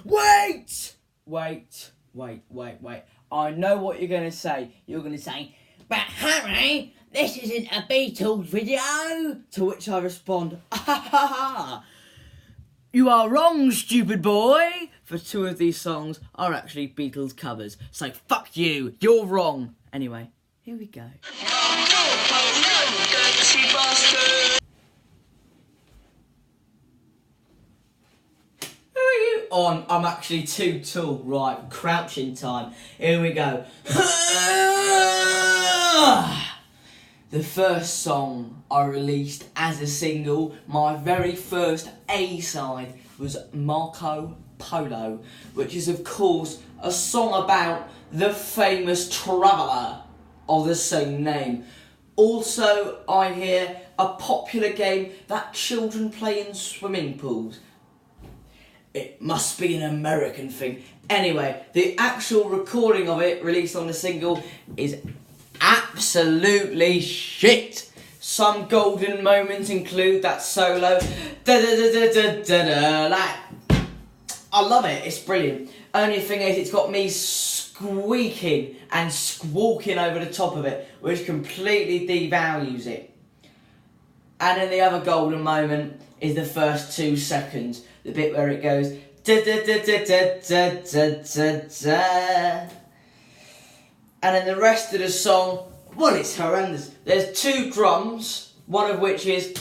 Wait! Wait. I know what you're going to say. You're going to say, but Harry, this isn't a Beatles video. To which I respond, you are wrong, stupid boy. For two of these songs are actually Beatles covers. So fuck you, you're wrong. Anyway, here we go. On, I'm actually too tall. Right, crouching time. Here we go. The first song I released as a single, my very first A-side, was Marco Polo, which is of course a song about the famous traveller of the same name. Also, I hear a popular game that children play in swimming pools. It must be an American thing. Anyway, the actual recording of it, released on the single, is absolutely shit. Some golden moments include that solo. Like, I love it, it's brilliant. Only thing is, it's got me squeaking and squawking over the top of it, which completely devalues it. And then the other golden moment is the first 2 seconds. The bit where it goes da da da da da da da da, and then the rest of the song, well, it's horrendous. There's 2 drums, one of which is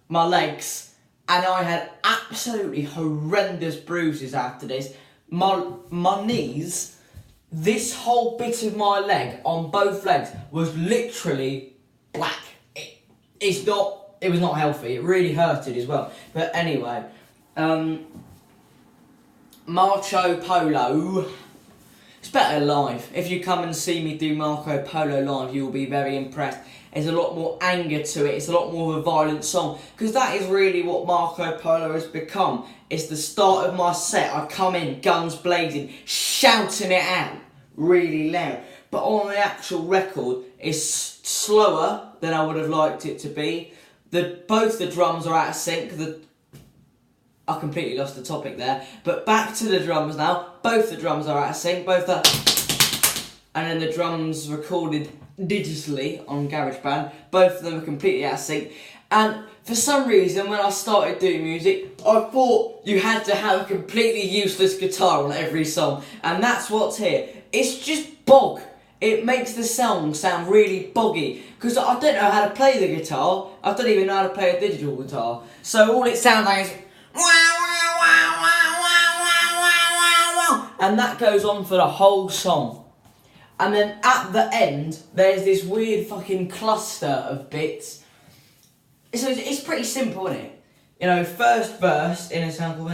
my legs, and I had absolutely horrendous bruises after this. My knees, this whole bit of my leg on both legs was literally black. It was not healthy. It really hurted as well. But anyway, Marco Polo. It's better live. If you come and see me do Marco Polo live, you will be very impressed. There's a lot more anger to it. It's a lot more of a violent song. Because that is really what Marco Polo has become. It's the start of my set. I come in, guns blazing, shouting it out really loud. But on the actual record, it's slower than I would have liked it to be. Both the drums are out of sync. I completely lost the topic there. But back to the drums now. Both the drums are out of sync. And then the drums recorded digitally on GarageBand. Both of them are completely out of sync. And for some reason, when I started doing music, I thought you had to have a completely useless guitar on every song. And that's what's here. It's just bog. It makes the song sound really boggy. Because I don't know how to play the guitar. I don't even know how to play a digital guitar. So all it sounds like is... and that goes on for the whole song. And then at the end, there's this weird fucking cluster of bits. So it's pretty simple, isn't it? You know, first verse in a sample,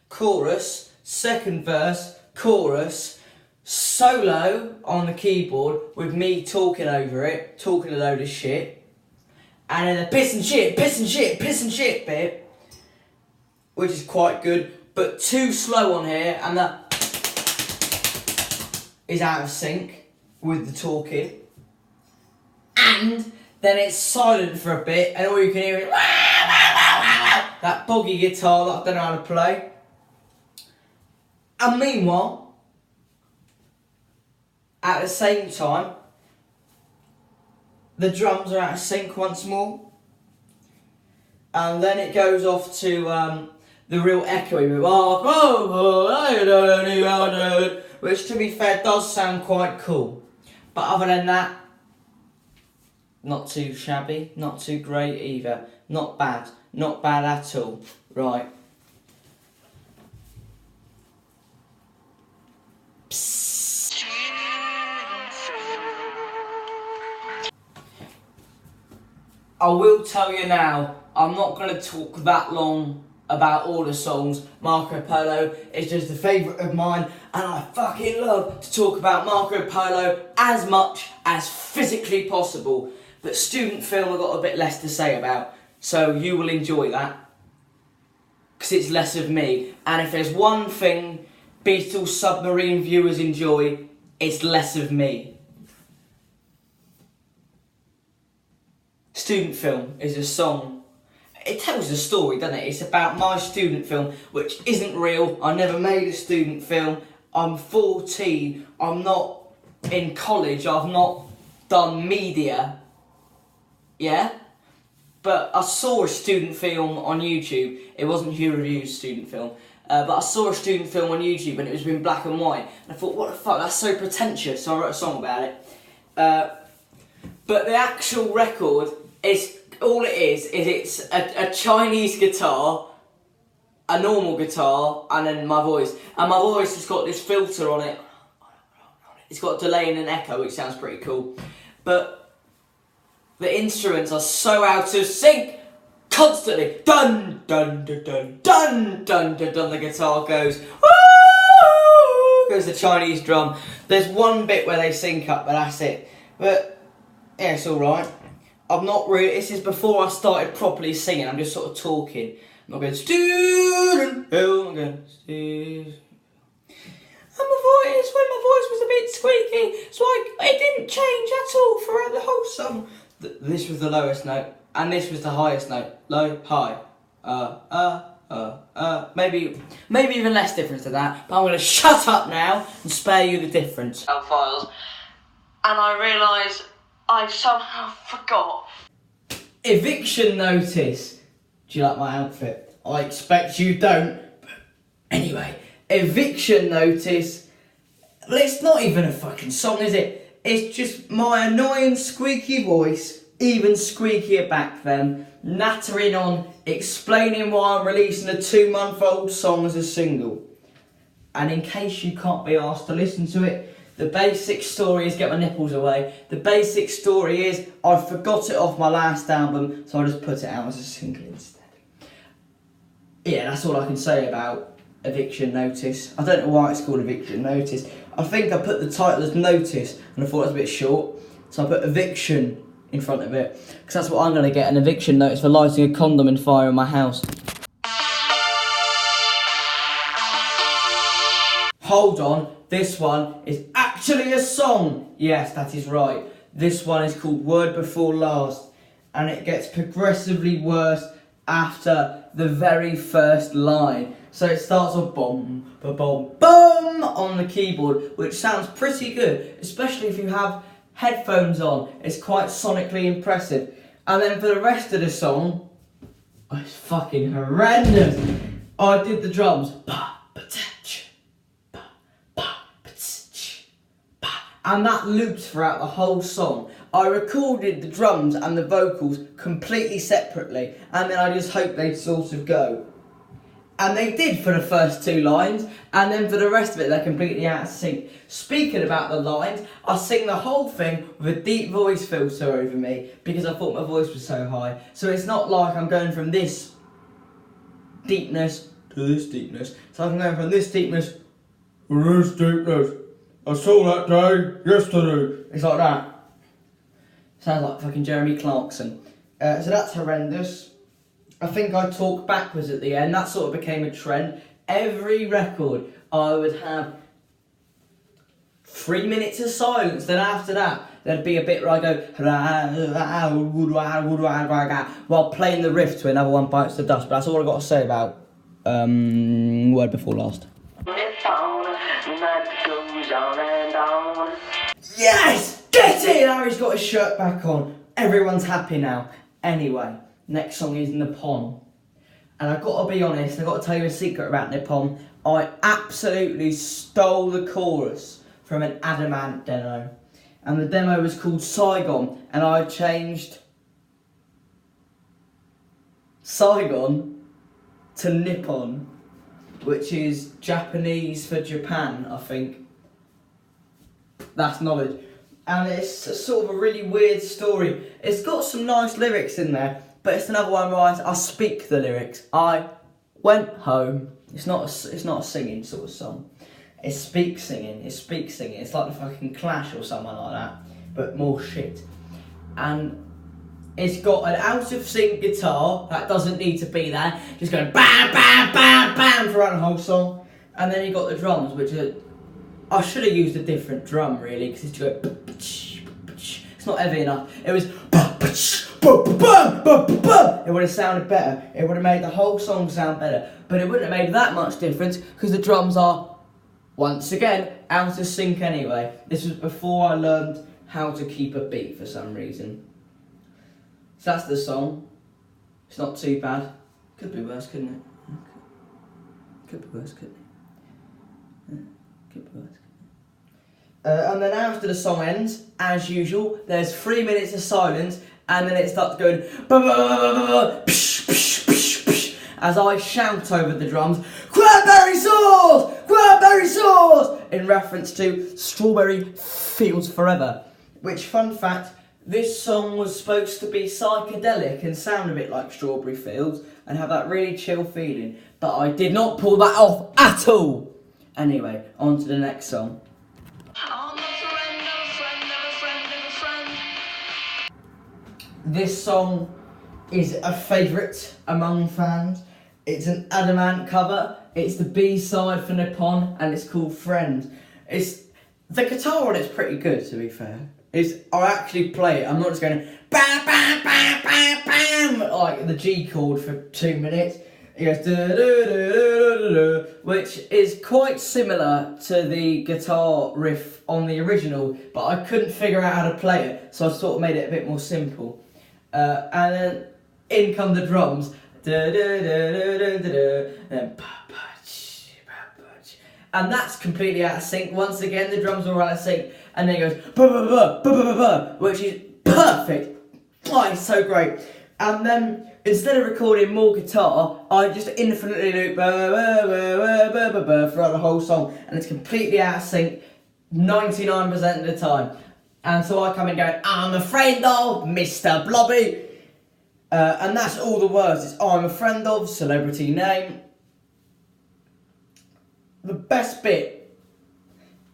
chorus, second verse, chorus, solo on the keyboard with me talking over it, talking a load of shit, and then the piss and shit bit, which is quite good, but too slow on here, and that is out of sync with the talking, and then it's silent for a bit, and all you can hear is that boggy guitar that I don't know how to play. And meanwhile, at the same time, the drums are out of sync once more. And then it goes off to the real echoey bit, which to be fair does sound quite cool. But other than that, not too shabby, not too great either. Not bad at all. Right. I will tell you now, I'm not going to talk that long about all the songs. Marco Polo is just a favourite of mine, and I fucking love to talk about Marco Polo as much as physically possible. But student film I've got a bit less to say about, so you will enjoy that, because it's less of me. And if there's one thing Beatles Submarine viewers enjoy, it's less of me. Student film is a song. it tells a story, doesn't it? It's about my student film, which isn't real. I never made a student film. I'm 14. I'm not in college. I've not done media. Yeah? But I saw a student film on YouTube. It wasn't Hugh Review's student film. But I saw a student film on YouTube and it was in black and white. And I thought, what the fuck, that's so pretentious. So I wrote a song about it. But the actual record is, all it is it's a Chinese guitar, a normal guitar, and then my voice. And my voice has got this filter on it. It's got a delay and an echo, which sounds pretty cool. But the instruments are so out of sync. Constantly, dun dun dun dun dun dun dun dun. The guitar goes, woo, goes the Chinese drum. There's one bit where they sync up, but that's it. But yeah, it's all right. I'm not really. This is before I started properly singing. I'm just sort of talking. I'm not going student hill. I'm going student. And when my voice was a bit squeaky, so it didn't change at all throughout the whole song. This was the lowest note. And this was the highest note. Low, high. Maybe even less difference than that. But I'm going to shut up now and spare you the difference. Files. And I realise I somehow forgot. Eviction notice. Do you like my outfit? I expect you don't. But anyway, eviction notice. Well, it's not even a fucking song, is it? It's just my annoying squeaky voice. Even squeakier back then, nattering on, explaining why I'm releasing a 2-month-old song as a single. And in case you can't be asked to listen to it, the basic story is, get my nipples away, the basic story is I forgot it off my last album, so I just put it out as a single instead. Yeah, that's all I can say about Eviction Notice. I don't know why it's called Eviction Notice. I think I put the title as Notice, and I thought it was a bit short, so I put Eviction in front of it, because that's what I'm going to get, an eviction notice for lighting a condom in fire in my house. Hold on, this one is actually a song. Yes, that is right. This one is called Word Before Last, and it gets progressively worse after the very first line. So it starts with boom, ba boom, boom on the keyboard, which sounds pretty good, especially if you have headphones on. It's quite sonically impressive. And then for the rest of the song, it's fucking horrendous. I did the drums. And that looped throughout the whole song. I recorded the drums and the vocals completely separately, and then I just hoped they'd sort of go. And they did for the first 2 lines, and then for the rest of it, they're completely out of sync. Speaking about the lines, I sing the whole thing with a deep voice filter over me, because I thought my voice was so high. So it's not like I'm going from this deepness to this deepness. So I'm going from this deepness to this deepness. I saw that day yesterday. It's like that. Sounds like fucking Jeremy Clarkson. So that's horrendous. I think I talk backwards at the end. That sort of became a trend. Every record I would have 3 minutes of silence. Then after that, there'd be a bit where I go while playing the riff to Another One Bites the Dust. But that's all I've got to say about Word Before Last. Yes! Get it! Harry's got his shirt back on. Everyone's happy now. Anyway. Next song is Nippon. And I've got to be honest, I've got to tell you a secret about Nippon. I absolutely stole the chorus from an Adamant demo. And the demo was called Saigon. And I changed Saigon to Nippon, which is Japanese for Japan, I think. That's knowledge. And it's a sort of a really weird story. It's got some nice lyrics in there. But it's another one where I speak the lyrics. I went home. It's not a singing sort of song. It's speak singing. It's speak singing. It's like the fucking Clash or someone like that, but more shit. And it's got an out of sync guitar that doesn't need to be there, just going bam bam bam bam throughout the whole song. And then you got the drums, which are, I should have used a different drum really, because it's going. It's not heavy enough. It was. it would have sounded better. It would have made the whole song sound better. But it wouldn't have made that much difference because the drums are, once again, out of sync anyway. This was before I learned how to keep a beat for some reason. So that's the song. It's not too bad. Could be worse, couldn't it? Could be worse, couldn't it? Could be worse. And then after the song ends, as usual, there's 3 minutes of silence, and then it starts going as I shout over the drums, "Cranberry sauce! Cranberry sauce!" in reference to Strawberry Fields Forever. Which, fun fact, this song was supposed to be psychedelic and sound a bit like Strawberry Fields and have that really chill feeling, but I did not pull that off at all. Anyway, on to the next song. This song is a favourite among fans. It's an Adamant cover. It's the B-side for Nippon, and it's called Friend. The guitar on it's pretty good, to be fair. I actually play it. I'm not just going bam, bam, bam, bam, bam, like the G chord for 2 minutes. It goes da da da da da, which is quite similar to the guitar riff on the original, but I couldn't figure out how to play it, so I sort of made it a bit more simple. And then in come the drums, da da da da da da, and and that's completely out of sync. Once again, the drums are out of sync, and then it goes ba ba ba ba ba ba, which is perfect. Oh, it's so great. And then instead of recording more guitar, I just infinitely loop ba ba ba ba ba ba ba throughout the whole song, and it's completely out of sync 99% of the time. And so I come in going, "I'm a friend of Mr. Blobby," and that's all the words. It's "I'm a friend of," celebrity name. The best bit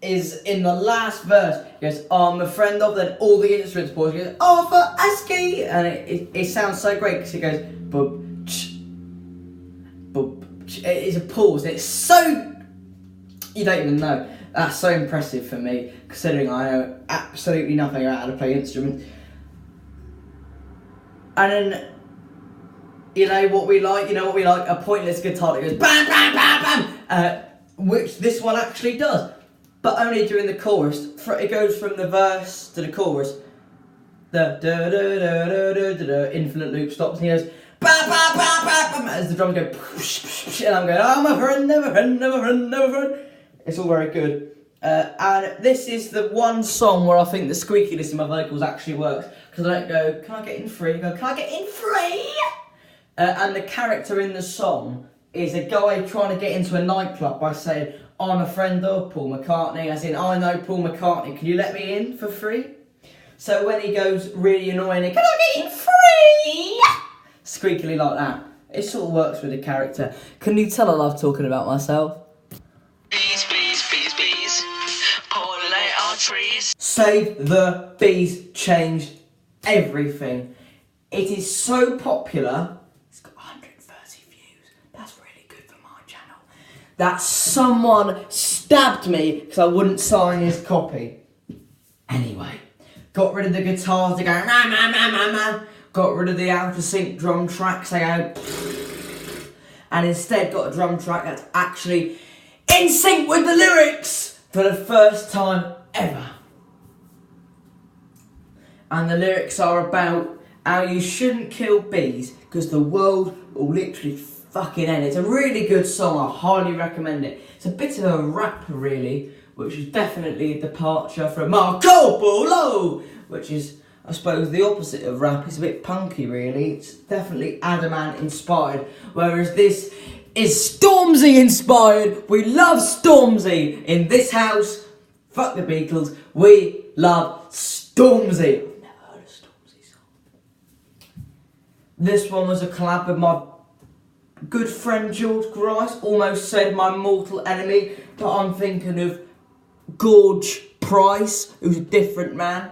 is in the last verse. It goes, "I'm a friend of," then all the instruments pause. It goes, "Arthur Askey," and it sounds so great because it goes bub ch, bub ch. It is a pause. It's so, you don't even know. That's so impressive for me, considering I know absolutely nothing about how to play instruments. And then, you know what we like, a pointless guitar that goes bam, bam, bam, bam, which this one actually does, but only during the chorus. It goes from the verse to the chorus. The da da da da da da da, infinite loop stops, and he goes bam, bam, bam, bam, bam, as the drums go, and I'm going, "I'm a friend, never friend, never friend, never friend." It's all very good. And this is the one song where I think the squeakiness in my vocals actually works, because I don't go, "Can I get in free?" I go, "Can I get in free?" And the character in the song is a guy trying to get into a nightclub by saying, "I'm a friend of Paul McCartney," as in, "I know Paul McCartney, can you let me in for free?" So when he goes really annoying, "Can I get in free?" squeakily like that, it sort of works with the character. Can you tell I love talking about myself? Bees, bees, bees, bees, pollinate our trees. Save the Bees changed everything. It is so popular. It's got 130 views. That's really good for my channel. That someone stabbed me because I wouldn't sign his copy. Anyway, got rid of the guitars. They go ma ma ma ma ma. Got rid of the out of sync drum tracks. They go, and instead got a drum track that's actually in sync with the lyrics for the first time ever. And the lyrics are about how you shouldn't kill bees because the world will literally fucking end. It's a really good song. I highly recommend it. It's a bit of a rap, really, which is definitely a departure from Marco Polo, which is, I suppose, the opposite of rap. It's a bit punky, really. It's definitely Adamant inspired, whereas this is Stormzy inspired. We love Stormzy in this house. Fuck the Beatles. We love Stormzy. I've never heard a Stormzy song. This one was a collab with my good friend George Grice. Almost said my mortal enemy, but I'm thinking of Gorge Price, who's a different man.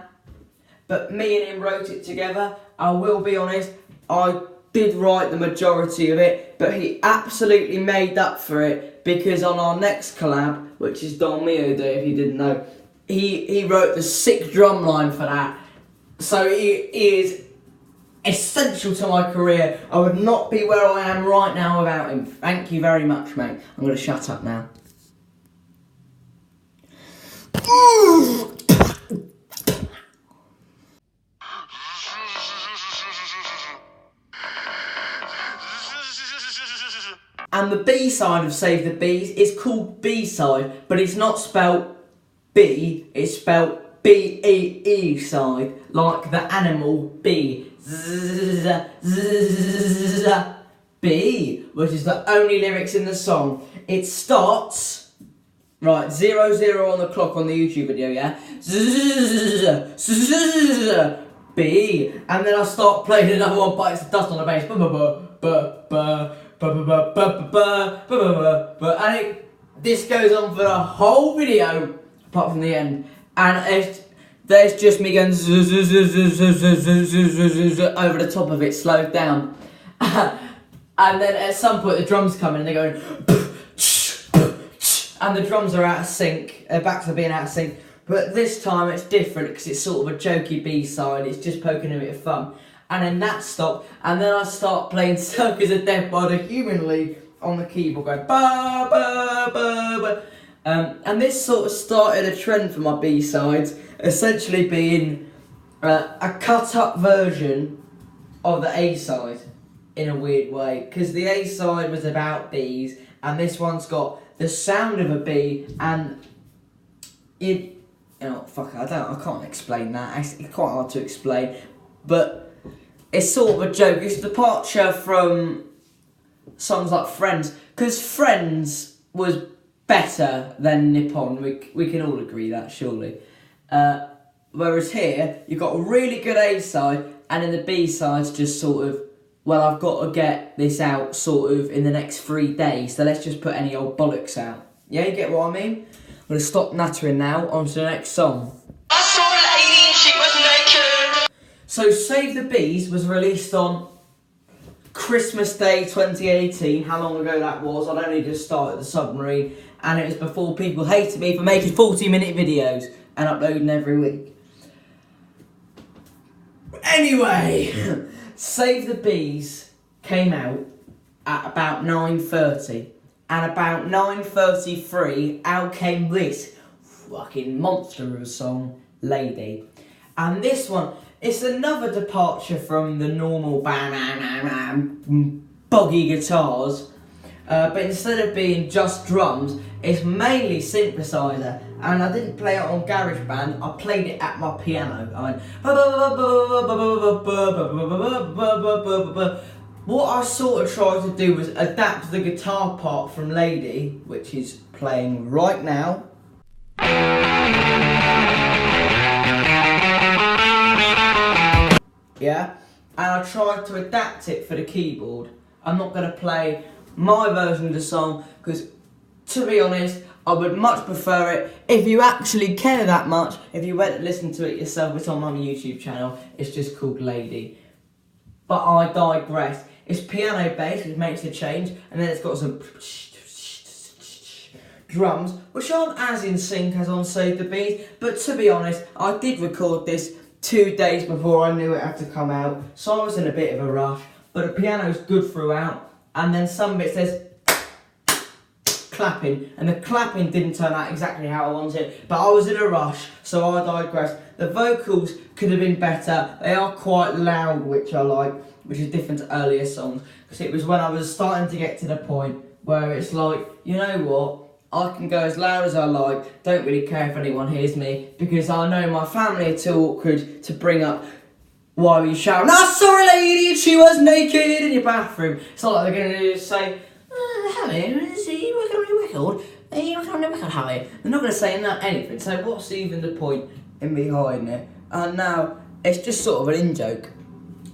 But me and him wrote it together. I will be honest, I did write the majority of it, but he absolutely made up for it because on our next collab, which is Don Mio Day, if you didn't know, he wrote the sick drum line for that. So he is essential to my career. I would not be where I am right now without him. Thank you very much, mate. I'm going to shut up now. And the B-side of Save the Bees is called B-side, but it's not spelt B, it's spelt B-E-E side, like the animal bee. B, which is the only lyrics in the song. It starts, right, 0-0 on the clock on the YouTube video, yeah? B, and then I start playing another one, bites the dust on the bass. And this goes on for the whole video, apart from the end. And there's just me going over the top of it, slowed down. And then at some point the drums come in and they're going and the drums are out of sync, their backs are being out of sync. But this time it's different because it's sort of a jokey B-side, it's just poking a bit of fun. And then that stopped, and then I start playing Circus of Death by the Human League on the keyboard, going ba ba ba ba. And this sort of started a trend for my B-sides, essentially being a cut-up version of the A-side in a weird way, because the A-side was about bees, and this one's got the sound of a bee, and I can't explain that. It's quite hard to explain, but it's sort of a joke. It's a departure from songs like Friends, because Friends was better than Nippon. We can all agree that, surely. Whereas here, you've got a really good A-side, and then the B-side's just sort of, well, I've got to get this out sort of in the next 3 days, so let's just put any old bollocks out. Yeah, you get what I mean? I'm going to stop nattering now, on to the next song. I saw a lady and she was naked. So Save the Bees was released on Christmas Day 2018, how long ago that was. I'd only just started the Submarine, and it was before people hated me for making 40-minute videos and uploading every week. Anyway, Save the Bees came out at about 9:30, and about 9:33 out came this fucking monster of a song, Lady. And this one, it's another departure from the normal boggy guitars, but instead of being just drums, it's mainly synthesizer. And I didn't play it on GarageBand, I played it at my piano. I went. What I sort of tried to do was adapt the guitar part from Lady, which is playing right now. Yeah, and I tried to adapt it for the keyboard. I'm not going to play my version of the song because, to be honest, I would much prefer it if you actually care that much. If you went and listened to it yourself, it's on my YouTube channel. It's just called Lady. But I digress. It's piano based, which makes a change, and then it's got some drums, which aren't as in sync as on Save the Bees. But to be honest, I did record this 2 days before I knew it had to come out, so I was in a bit of a rush. But the piano's good throughout, and then some bit says clapping, and the clapping didn't turn out exactly how I wanted, but I was in a rush, so I digress. The vocals could have been better. They are quite loud, which I like, which is different to earlier songs, because it was when I was starting to get to the point where it's like, you know what, I can go as loud as I like, don't really care if anyone hears me, because I know my family are too awkward to bring up why were you shouting, I saw a lady and she was naked in your bathroom. It's not like they're going to say, Harry, is he working on your record? Are you working on your record, Harry? They're not going to say anything, so what's even the point in me hiding it? And now, it's just sort of an in-joke.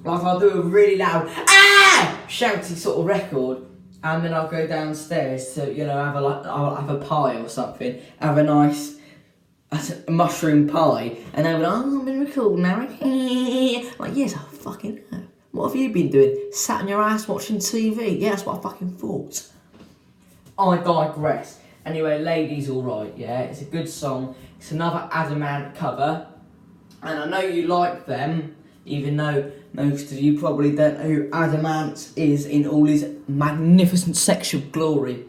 Like, I'll do a really loud, shouty sort of record, and then I'll go downstairs to, you know, I'll have a pie or something, have a nice mushroom pie, and they'll be like, oh, I'm been recording now. Like, yes, I fucking know. What have you been doing? Sat on your ass watching TV? Yeah, that's what I fucking thought. I digress. Anyway, Lady's alright, yeah, it's a good song. It's another Adamant cover, and I know you like them, even though Most of you probably don't know who Adam Ant is in all his magnificent sexual glory.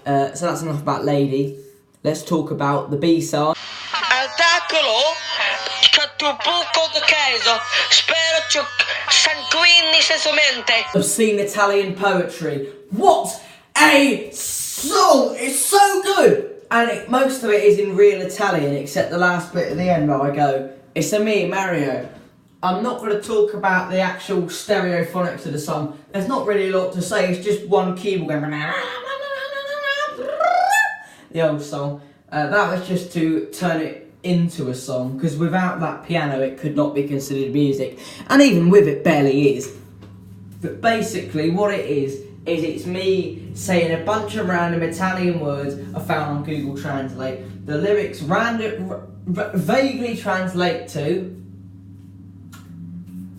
So that's enough about Lady. Let's talk about the B-side. Attacolo, c'è tu buco di queso, spero ci sanguini sessualmente. Obscene Italian poetry. What a song! It's so good! And most of it is in real Italian, except the last bit at the end where I go, it's a me, Mario. I'm not going to talk about the actual stereophonics of the song. There's not really a lot to say, it's just one keyboard going... The old song. That was just to turn it into a song, because without that piano it could not be considered music. And even with it, barely is. But basically what it is it's me saying a bunch of random Italian words I found on Google Translate. The lyrics vaguely translate to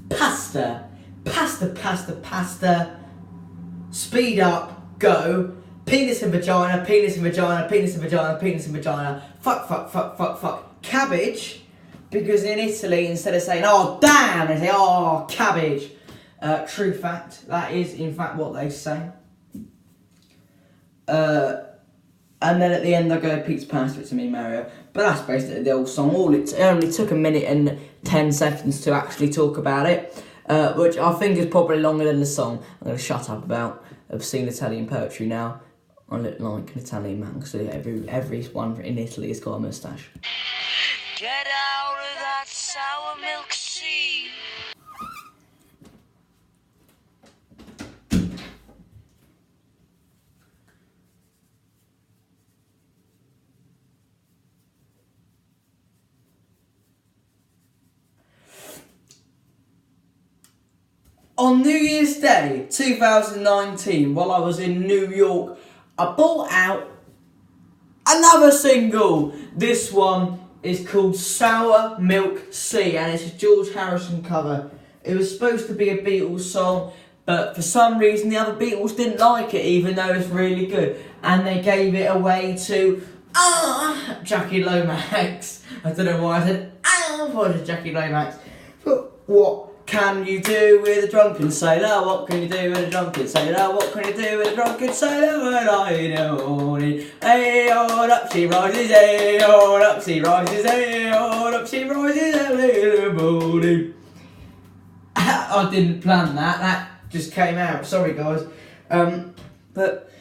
pasta, pasta, pasta, pasta, speed up, go, penis and vagina, penis and vagina, penis and vagina, penis and vagina, fuck, fuck, fuck, fuck, fuck, cabbage, because in Italy instead of saying oh damn, they say oh cabbage. True fact, that is in fact what they say. And then at the end I go Pete's pasta, it's me, Mario. But that's basically the whole song. It only took a minute and 10 seconds to actually talk about it, which I think is probably longer than the song. I'm going to shut up about obscene Italian poetry now. I look like an Italian man, because everyone in Italy has got a moustache. Get out of that sour milk sea. On New Year's Day 2019, while I was in New York, I bought out another single. This one is called Sour Milk Sea, and it's a George Harrison cover. It was supposed to be a Beatles song, but for some reason the other Beatles didn't like it, even though it's really good. And they gave it away to Jackie Lomax. I don't know why I said for Jackie Lomax. But what can you do with a drunken sailor? What can you do with a drunken sailor? What can you do with a drunken sailor? When I in the morning, hey, on up she rises, hey, on up she rises, hey, on up she rises early in the morning. I didn't plan that. That just came out. Sorry, guys. But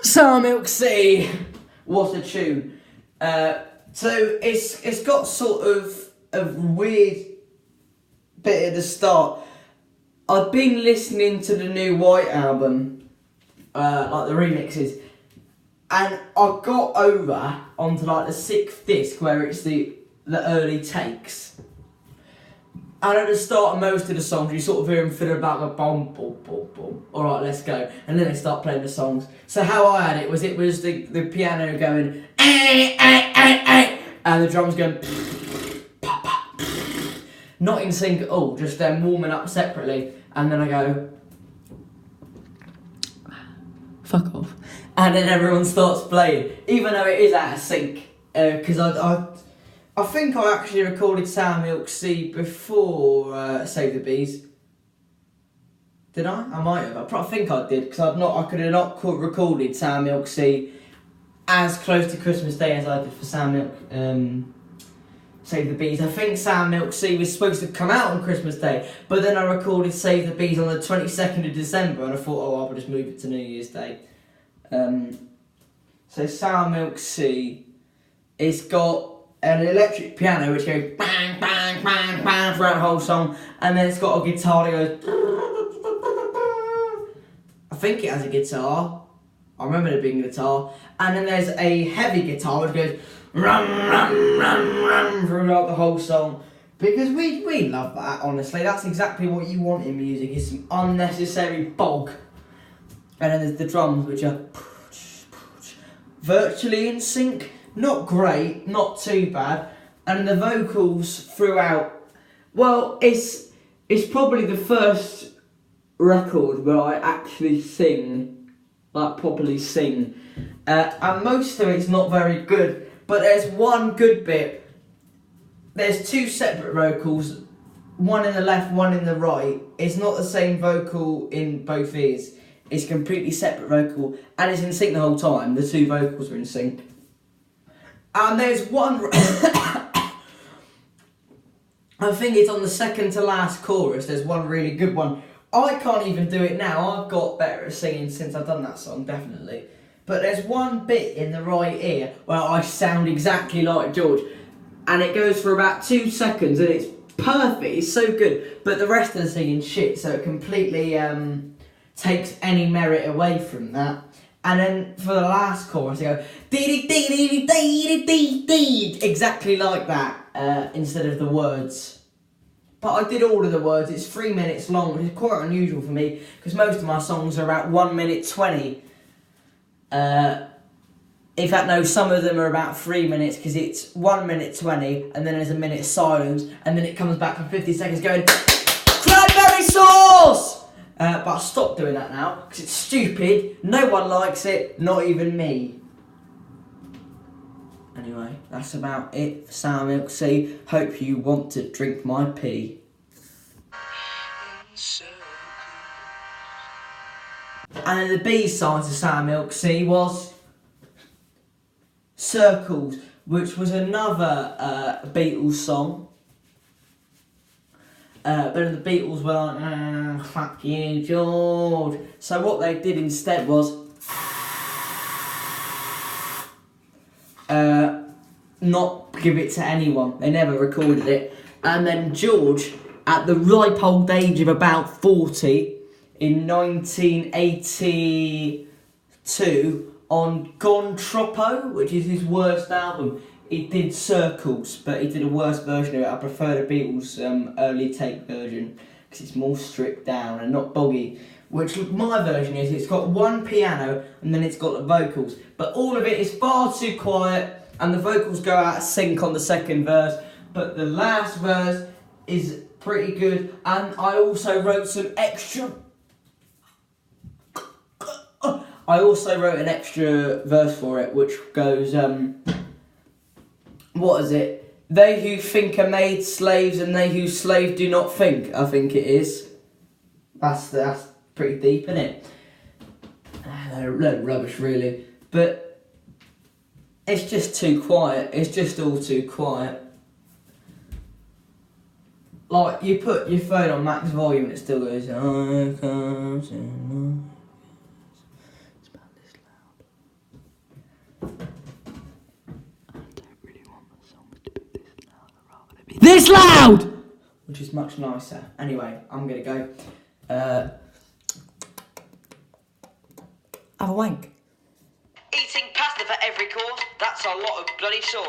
Sour Milk Sea, what a tune. So it's got sort of a weird bit at the start. I've been listening to the new White album, like the remixes, and I got over onto like the 6th disc where it's the early takes. And at the start of most of the songs, you sort of hear them fiddle about like boom, boom, boom, boom. All right, let's go. And then they start playing the songs. So how I had it was the piano going and the drums going not in sync at all, just them warming up separately, and then I go fuck off, and then everyone starts playing, even though it is out of sync, because I think I actually recorded Sour Milk Sea before Save the Bees. Did I? I might have. I think I did, because I could have not recorded Sour Milk Sea as close to Christmas Day as I did for Sour Milk Save the Bees. I think Sour Milk Sea was supposed to come out on Christmas Day, but then I recorded Save the Bees on the 22nd of December, and I thought, oh, I'll just move it to New Year's Day. So Sour Milk Sea, it's got an electric piano which goes bang, bang, bang, bang throughout the whole song, and then it's got a guitar that goes... I think it has a guitar. I remember there being a guitar. And then there's a heavy guitar which goes... Rum, rum, rum, rum, throughout the whole song, because we love that. Honestly, that's exactly what you want in music, is some unnecessary bog. And then there's the drums, which are virtually in sync, not great, not too bad, and the vocals throughout. Well, it's probably the first record where I actually sing, like properly sing, and most of it's not very good. But there's one good bit. There's two separate vocals one in the left, one in the right. It's not the same vocal in both ears. It's completely separate vocal, and it's in sync the whole time. The two vocals are in sync. And there's one. I think it's on the second to last chorus. There's one really good one. I can't even do it now. I've got better at singing since I've done that song, definitely. But there's one bit in the right ear where I sound exactly like George, and it goes for about 2 seconds, and it's perfect. It's so good. But the rest of the singing's shit, so it completely takes any merit away from that. And then for the last chorus, they go dee dee dee dee dee dee dee, exactly like that, instead of the words. But I did all of the words. It's 3 minutes long, which is quite unusual for me because most of my songs are about 1 minute 20. In fact, no, some of them are about 3 minutes because it's 1 minute 20, and then there's a minute of silence, and then it comes back for 50 seconds going cranberry sauce. But I stopped doing that now because it's stupid. No one likes it, not even me. Anyway, that's about it for Sour Milk Sea. Hope you want to drink my pee. And then the B-side to Sour Milk Sea was Circles, which was another Beatles song. But the Beatles were like, fuck you, George. So what they did instead was not give it to anyone. They never recorded it. And then George, at the ripe old age of about 40, in 1982, on Gone Troppo, which is his worst album, he did Circles, but he did a worse version of it. I prefer the Beatles' early take version because it's more stripped down and not boggy. Which my version is, it's got one piano and then it's got the vocals, but all of it is far too quiet and the vocals go out of sync on the second verse. But the last verse is pretty good, and I also wrote some extra. I also wrote an extra verse for it, which goes, what is it? They who think are made slaves, and they who slave do not think. I think it is. That's pretty deep, isn't it? Load of rubbish, really. But it's just too quiet. It's just all too quiet. Like, you put your phone on max volume, it still goes. I can't see no. It's about this loud. I don't really want my songs to be this loud. I'd rather they be this loud, which is much nicer. Anyway, I'm gonna go. Have a wank. Eating pasta for every course, that's a lot of bloody sauce.